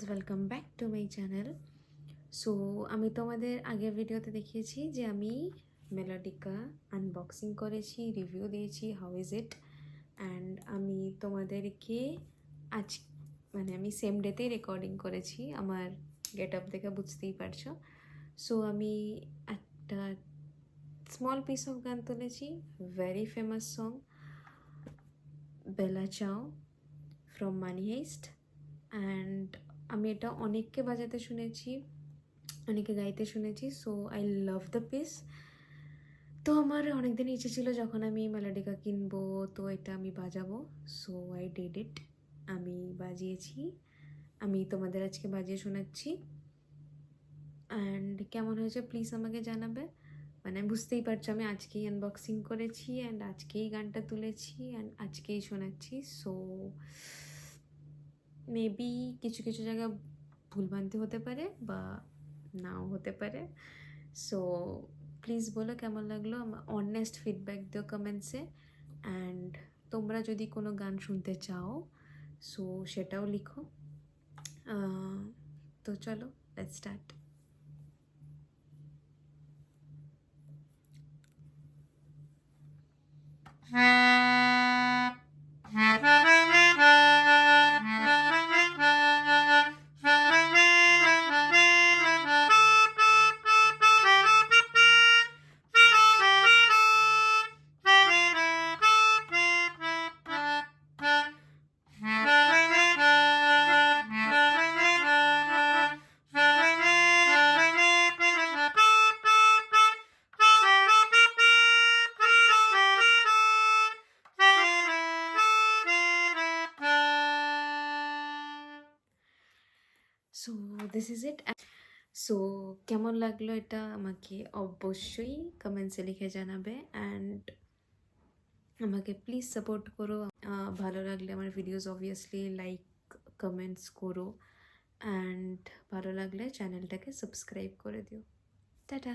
Friends, welcome back to my channel. So আমি তোমাদের আগের ভিডিওতে দেখিয়েছি যে আমি মেলোডিকা আনবক্সিং করেছি, রিভিউ দিয়েছি, হাউ ইজ ইট। অ্যান্ড আমি তোমাদেরকে আজ আমি সেম ডেতেই রেকর্ডিং করেছি, আমার গেট আপ দেখে বুঝতেই পারছো। সো আমি একটা স্মল পিস অফ গান তুলেছি, ভেরি ফেমাস সং বেলা চাও ফ্রম মানি হেস্ট। অ্যান্ড আমি এটা অনেককে বাজাতে শুনেছি, অনেকে গাইতে শুনেছি। So I love the piece. তো আমার অনেকদিন ইচ্ছে ছিল যখন আমি মেলোডিকা কিনবো তো এটা আমি বাজাবো। সো আই ডিড ইট, আমি বাজিয়েছি, আমি তোমাদের আজকে বাজিয়ে শোনাচ্ছি। অ্যান্ড কেমন হয়েছে প্লিজ আমাকে জানাবে। বুঝতেই পারছো আমি আজকেই আনবক্সিং করেছি অ্যান্ড আজকেই গানটা তুলেছি অ্যান্ড আজকেই শোনাচ্ছি। সো মেবি কিছু কিছু জায়গায় ভুলভ্রান্তি হতে পারে বা নাও হতে পারে। সো প্লিজ বলো কেমন লাগলো, আমার অনেস্ট ফিডব্যাক দিও কমেন্টসে। অ্যান্ড তোমরা যদি কোনো গান শুনতে চাও সো সেটাও লিখো। তো চলো, let's start. So this is it. So কেমন লাগলো এটা আমাকে অবশ্যই কমেন্টসে লিখে জানাবে। অ্যান্ড আমাকে প্লিজ সাপোর্ট করো। ভালো লাগলে আমার ভিডিওস অবভিয়াসলি লাইক কমেন্টস করো। অ্যান্ড ভালো লাগলে চ্যানেলটাকে সাবস্ক্রাইব করে দিও। টাটা।